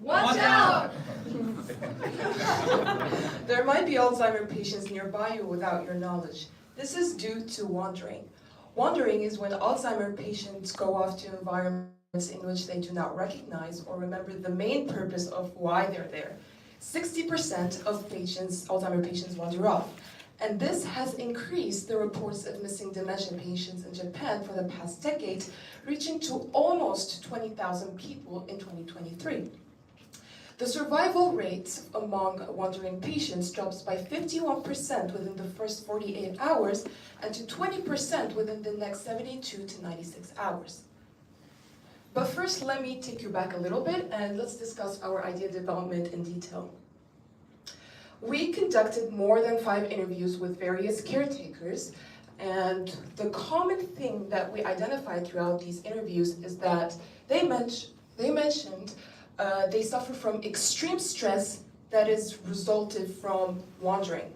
Watch out! There might be Alzheimer's patients nearby you without your knowledge. This is due to wandering. Wandering is when Alzheimer's patients go off to environments in which they do not recognize or remember the main purpose of why they're there. 60% of patients, Alzheimer's patients, wander off. And this has increased the reports of missing dementia patients in Japan for the past decade, reaching to almost 20,000 people in 2023. The survival rate among wandering patients drops by 51% within the first 48 hours and to 20% within the next 72 to 96 hours. But first, let me take you back a little bit and let's discuss our idea development in detail. We conducted more than 5 interviews with various caretakers, and the common thing that we identified throughout these interviews is that they mentioned they suffer from extreme stress that is resulted from wandering.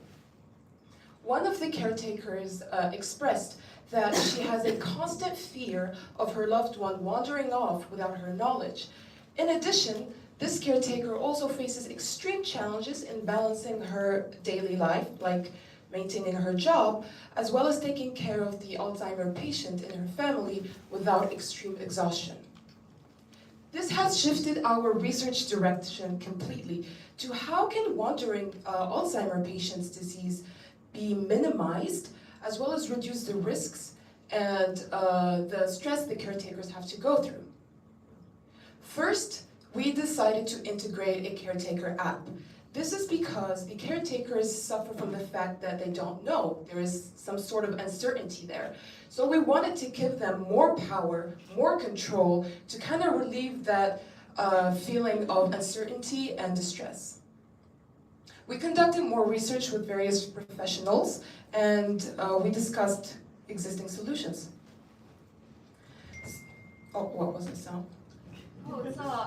One of the caretakers expressed that she has a constant fear of her loved one wandering off without her knowledge. In addition, this caretaker also faces extreme challenges in balancing her daily life, like maintaining her job, as well as taking care of the Alzheimer's patient in her family without extreme exhaustion. This has shifted our research direction completely to how can wandering Alzheimer's patients' disease be minimized, as well as reduce the risks and the stress the caretakers have to go through. First, we decided to integrate a caretaker app. This is because the caretakers suffer from the fact that they don't know. There is some sort of uncertainty there. So we wanted to give them more power, more control, to kind of relieve that feeling of uncertainty and distress. We conducted more research with various professionals, and we discussed existing solutions. Oh, what was the sound? Oh,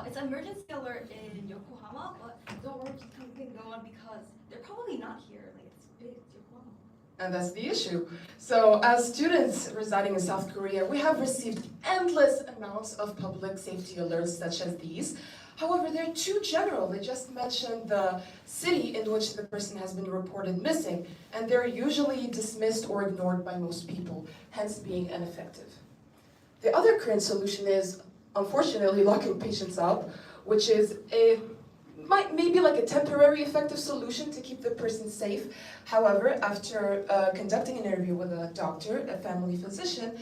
it's an emergency alert in Yokohama, but don't worry, you can go on because they're probably not here. Like it's big, it's Yokohama. And that's the issue. So as students residing in South Korea, we have received endless amounts of public safety alerts such as these. However, they're too general. They just mention the city in which the person has been reported missing, and they're usually dismissed or ignored by most people, hence being ineffective. The other current solution is, unfortunately, locking patients up, which is maybe like a temporary effective solution to keep the person safe. However, after conducting an interview with a doctor, a family physician,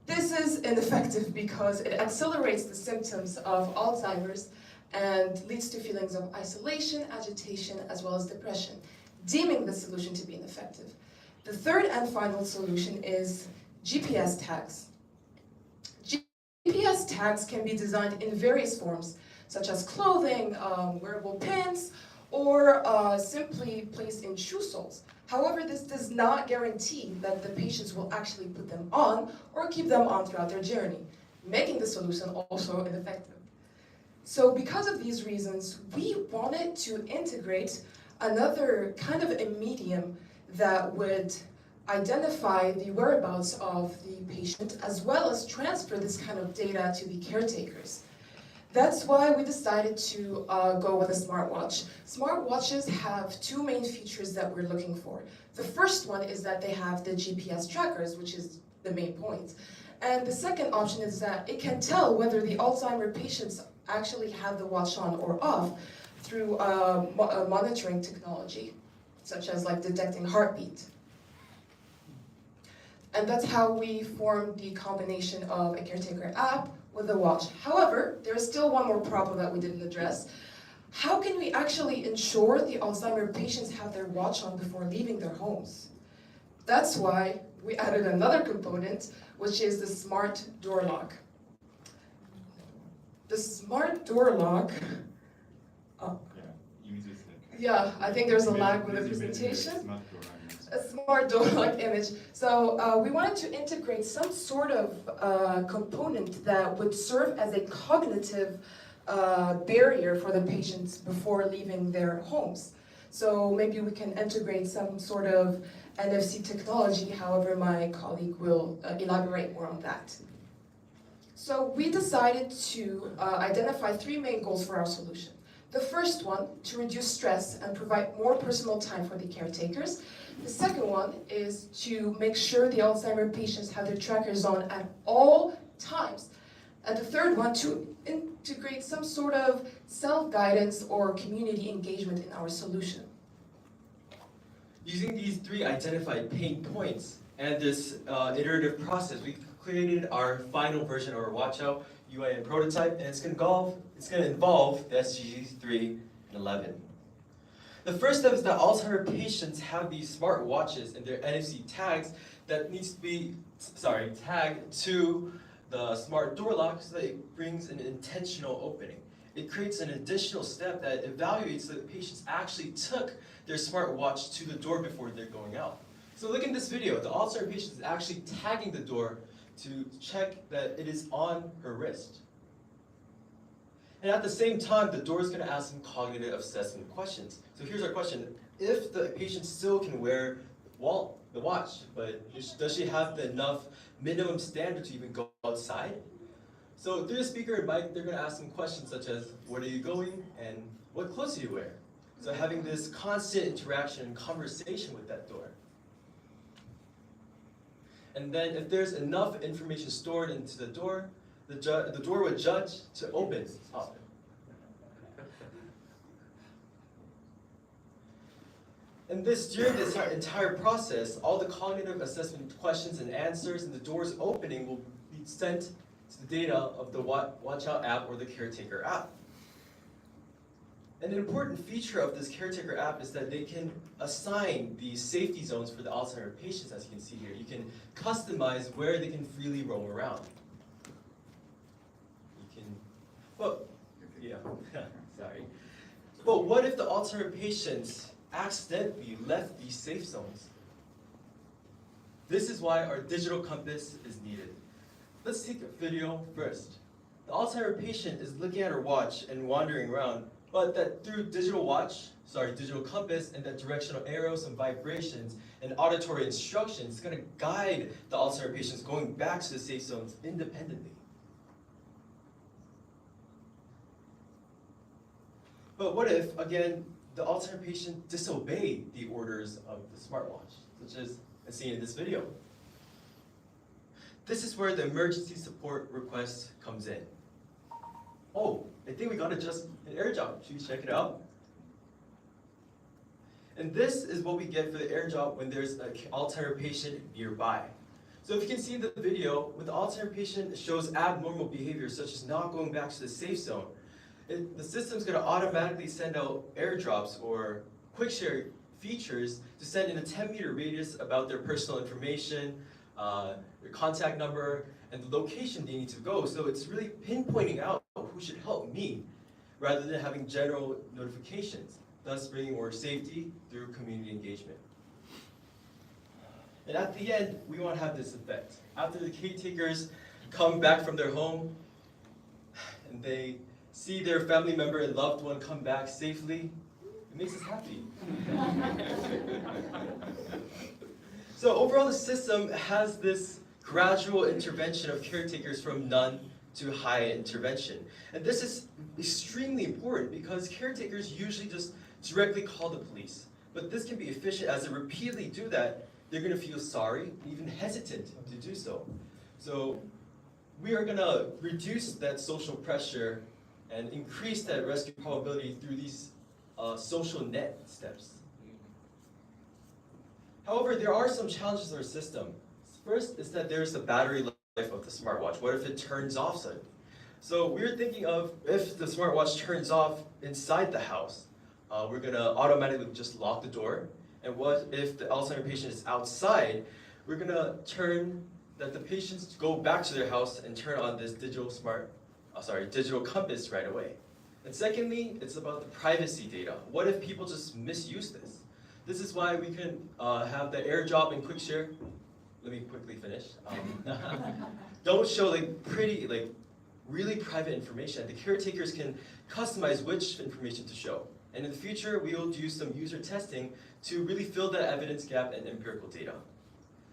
this is ineffective because it accelerates the symptoms of Alzheimer's and leads to feelings of isolation, agitation, as well as depression, deeming the solution to be ineffective. The third and final solution is GPS tags. GPS tags can be designed in various forms, such as clothing, wearable pins, or simply placed in shoe soles. However, this does not guarantee that the patients will actually put them on or keep them on throughout their journey, making the solution also ineffective. So because of these reasons, we wanted to integrate another kind of a medium that would identify the whereabouts of the patient, as well as transfer this kind of data to the caretakers. That's why we decided to go with a smartwatch. Smartwatches have 2 main features that we're looking for. The first one is that they have the GPS trackers, which is the main point. And the second option is that it can tell whether the Alzheimer's patients actually have the watch on or off through monitoring technology, such as like detecting heartbeat. And that's how we formed the combination of a caretaker app with a watch. However, there is still one more problem that we didn't address. How can we actually ensure the Alzheimer's patients have their watch on before leaving their homes? That's why we added another component, which is the smart door lock. The smart door lock, Yeah, yeah, I think there's a lag with the presentation. a smart door-like image. So we wanted to integrate some sort of component that would serve as a cognitive barrier for the patients before leaving their homes. So maybe we can integrate some sort of NFC technology, however my colleague will elaborate more on that. So we decided to identify three main goals for our solution. The first one, to reduce stress and provide more personal time for the caretakers. The second one is to make sure the Alzheimer's patients have their trackers on at all times. And the third one, to integrate some sort of self-guidance or community engagement in our solution. Using these three identified pain points and this iterative process, we created our final version of our Watch Out UI and prototype, and it's going to involve the SDGs 3 and 11. The first step is that Alzheimer's patients have these smart watches and their NFC tags that needs to be tagged to the smart door lock so that it brings an intentional opening. It creates an additional step that evaluates that the patients actually took their smart watch to the door before they're going out. So look in this video, the Alzheimer's patient is actually tagging the door to check that it is on her wrist. And at the same time, the door is going to ask some cognitive assessment questions. So here's our question. If the patient still can wear the watch, but does she have enough minimum standard to even go outside? So through the speaker and mic, they're going to ask some questions such as, where are you going and what clothes do you wear? So having this constant interaction and conversation with that door. And then if there's enough information stored into the door, the door would judge to open up. And during this entire process, all the cognitive assessment questions and answers and the door's opening will be sent to the data of the Watch Out app or the Caretaker app. And an important feature of this Caretaker app is that they can assign these safety zones for the Alzheimer's patients, as you can see here. You can customize where they can freely roam around. But what if the Alzheimer's patients accidentally left these safe zones? This is why our digital compass is needed. Let's take a video first. The Alzheimer's patient is looking at her watch and wandering around, but that through digital compass and that directional arrows and vibrations and auditory instructions, it's going to guide the Alzheimer's patients going back to the safe zones independently. But what if, again, the Alzheimer's patient disobeyed the orders of the smartwatch, such as seen in this video? This is where the emergency support request comes in. Oh, I think we got just an AirDrop. Should we check it out? And this is what we get for the AirDrop when there's an Alzheimer's patient nearby. So if you can see in the video, when the Alzheimer's patient shows abnormal behavior, such as not going back to the safe zone, the system's going to automatically send out AirDrops or quick share features to send in a 10-meter radius about their personal information, their contact number, and the location they need to go. So it's really pinpointing out who should help me rather than having general notifications, thus bringing more safety through community engagement. And at the end, we want to have this effect. After the caretakers come back from their home and they see their family member and loved one come back safely, it makes us happy. So overall, the system has this gradual intervention of caretakers from none to high intervention. And this is extremely important because caretakers usually just directly call the police. But this can be efficient. As they repeatedly do that, they're going to feel sorry, even hesitant to do so. So we are going to reduce that social pressure and increase that rescue probability through these social net steps. However, there are some challenges in our system. First is that there's the battery life of the smartwatch. What if it turns off suddenly? So we're thinking of if the smartwatch turns off inside the house, we're going to automatically just lock the door. And what if the Alzheimer's patient is outside? We're going to turn that the patients go back to their house and turn on this digital compass right away. And secondly, it's about the privacy data. What if people just misuse this? This is why we can have the airdrop and quick share. Let me quickly finish. Don't show like pretty, like really private information. The caretakers can customize which information to show. And in the future, we will do some user testing to really fill the evidence gap and empirical data.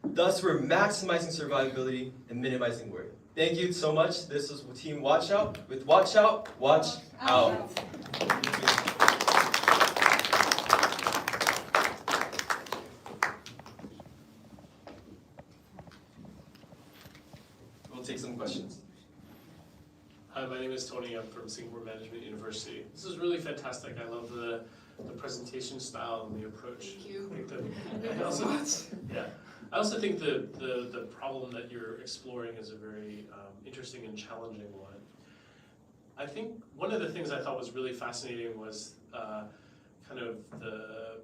Thus, we're maximizing survivability and minimizing worry. Thank you so much. This is Team Watch Out with Watch Out, Watch Out. We'll take some questions. Hi, my name is Tony. I'm from Singapore Management University. This is really fantastic. I love the presentation style and the approach. Thank you. I also think the problem that you're exploring is a very interesting and challenging one. I think one of the things I thought was really fascinating was kind of the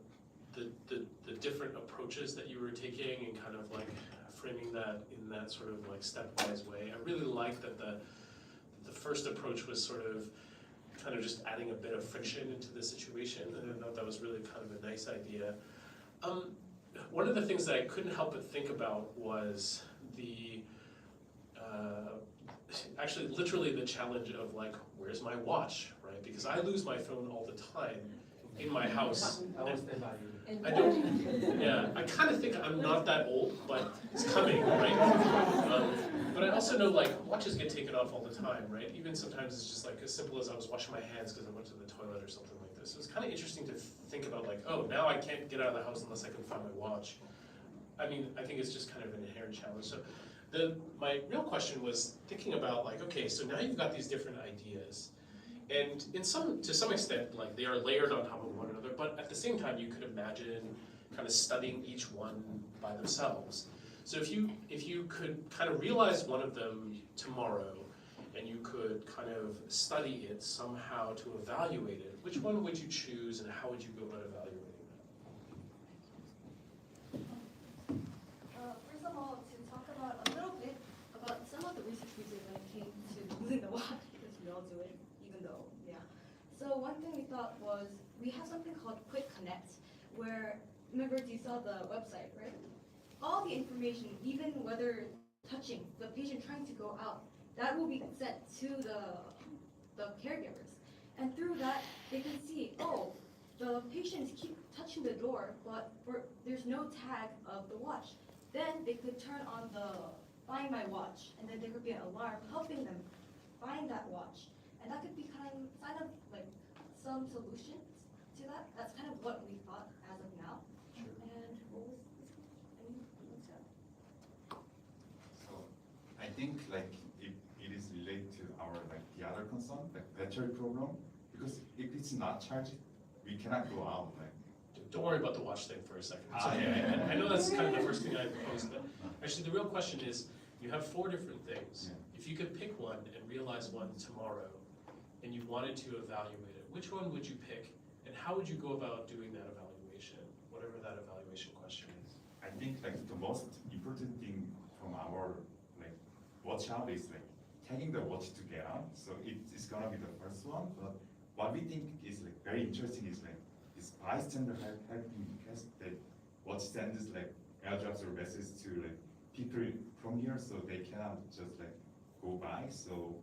different approaches that you were taking and kind of like framing that in that sort of like stepwise way. I really like that the first approach was sort of kind of just adding a bit of friction into the situation, and I thought that was really kind of a nice idea. One of the things that I couldn't help but think about was the actually literally the challenge of like, where's my watch, right? Because I lose my phone all the time in my house. I don't, yeah, I kind of think I'm not that old, but it's coming, right? But I also know like watches get taken off all the time, right? Even sometimes it's just like as simple as I was washing my hands because I went to the toilet or something like this. So it's kind of interesting to think about like, oh, now I can't get out of the house unless I can find my watch. I mean, I think it's just kind of an inherent challenge. So my real question was thinking about like, okay, so now you've got these different ideas. And to some extent, like they are layered on top of one another, but at the same time, you could imagine kind of studying each one by themselves. So if you could kind of realize one of them tomorrow, and you could kind of study it somehow to evaluate it, which one would you choose, and how would you go about evaluating that? First of all, to talk about a little bit about some of the research we did when it came to losing the watch, because we all do it. So one thing we thought was, we have something called Quick Connect, where, remember you saw the website, right? All the information, even whether touching the patient trying to go out, that will be sent to the caregivers. And through that, they can see, oh, the patients keep touching the door, but there's no tag of the watch. Then they could turn on the Find My Watch, and then there could be an alarm helping them find that watch. And that could be kind of like some solutions to that. That's kind of what we thought as of now. Sure. And what was So I think like it is related to our like the other concern, like battery problem, because if it's not charged, we cannot go out. Like Don't worry about the watch thing for a second. So yeah. I know that's kind of the first thing I proposed, but actually the real question is, you have 4 different things. Yeah. If you could pick one and realize one tomorrow, and you wanted to evaluate it, which one would you pick, and how would you go about doing that evaluation, whatever that evaluation question is? I think like the most important thing from our like watch out is like taking the watch to get out. So it's gonna be the first one. But what we think is like very interesting is like this bystander helping, because the watch sends like airdrops or messages to like people from here, so they cannot just like go by. So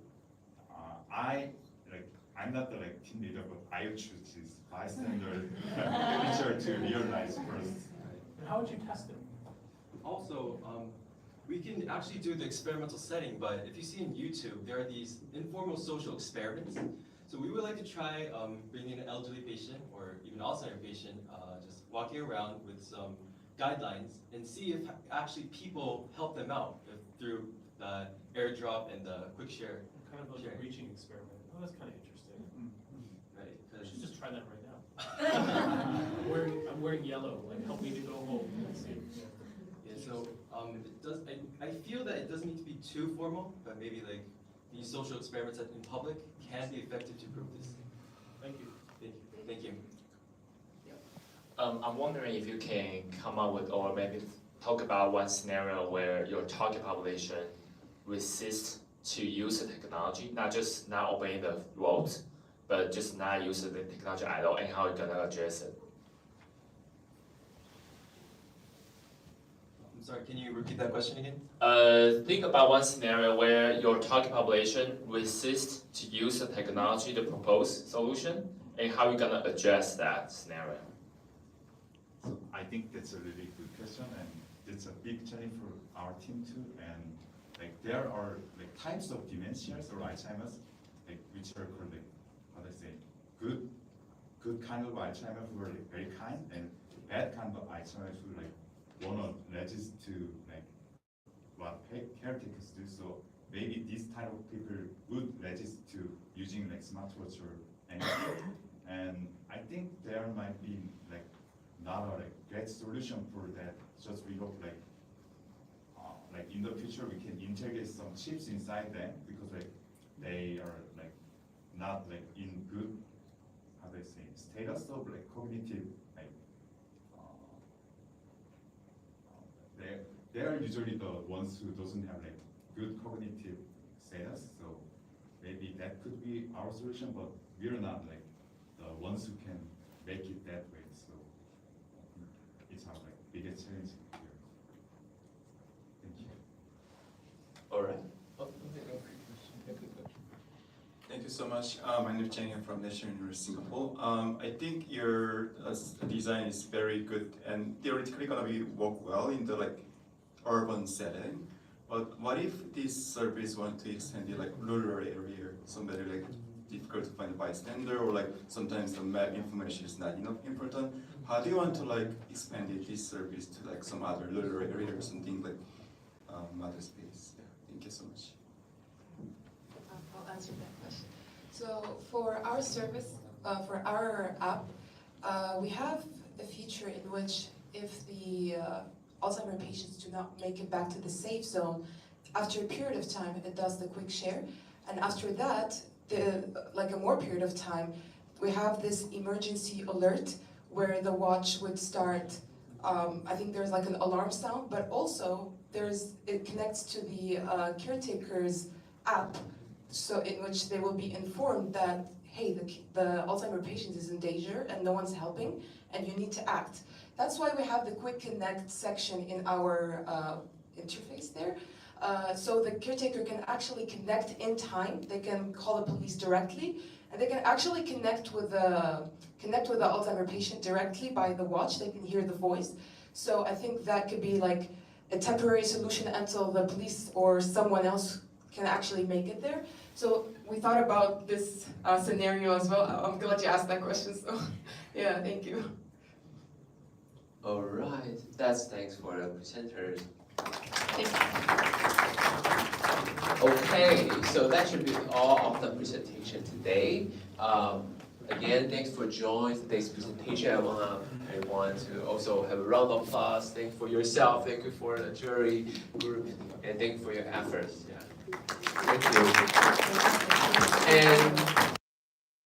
I'm not the like team leader, but I would choose this bystander feature to realize first. And how would you test it? Also, we can actually do the experimental setting, but if you see in YouTube, there are these informal social experiments. So we would like to try bringing an elderly patient or even Alzheimer's patient, just walking around with some guidelines and see if actually people help them out through the airdrop and the quick share. Kind of like a reaching experiment. Oh, that's kind of interesting. Right? I should just try that right now. I'm wearing yellow. Like, help me to go home. Let's see. Yeah, so it does. I feel that it doesn't need to be too formal, but maybe like these social experiments in public can be effective to prove this. Thank you. Thank you. I'm wondering if you can come up with, or maybe talk about one scenario where your target population resists to use the technology, not obeying the rules, but just not using the technology at all, and how you're gonna address it. sorry, can you repeat that question again? Think about one scenario where your target population resists to use the technology to propose solution, and how you gonna address that scenario. So I think that's a really good question, and it's a big challenge for our team too. And like there are like types of dementias or Alzheimer's, like which are called like how do I say good kind of Alzheimer who are like very kind, and bad kind of Alzheimer who like wanna resist to like what caretakers do. So maybe this type of people would resist to using like smartwatch or anything. And I think there might be like not a like great solution for that. Just we hope like in the future we can integrate some chips inside them, because like they are like not like in good, how do I say, status of like cognitive like they are usually the ones who doesn't have like good cognitive status. So maybe that could be our solution, but we're not like the ones who can make it that way. So it's our like biggest challenge here. Thank you. All right. Thank you so much. My name is Chang. I'm from National University Singapore. I think your design is very good and theoretically gonna be work well in the like urban setting. But what if this service want to extend it like rural area, somebody like difficult to find a bystander, or like sometimes the map information is not enough important? How do you want to like expand this service to like some other rural area or something like other space? Yeah. Thank you so much. I'll answer that question. So for our service, for our app, we have a feature in which if the Alzheimer patients do not make it back to the safe zone, after a period of time, it does the quick share. And after that, like a more period of time, we have this emergency alert where the watch would start, I think there's like an alarm sound, but also it connects to the caretaker's app, so in which they will be informed that, hey, the Alzheimer patient is in danger and no one's helping, and you need to act. That's why we have the quick connect section in our interface there. So the caretaker can actually connect in time. They can call the police directly, and they can actually connect with the Alzheimer patient directly by the watch. They can hear the voice. So I think that could be like a temporary solution until the police or someone else can actually make it there. So we thought about this scenario as well. I'm glad you asked that question. So yeah, thank you. All right. That's thanks for the presenters. Okay, so that should be all of the presentation today. Again, thanks for joining today's presentation. I want to also have a round of applause. Thank you for yourself. Thank you for the jury group, and thank you for your efforts. Yeah. Thank you. And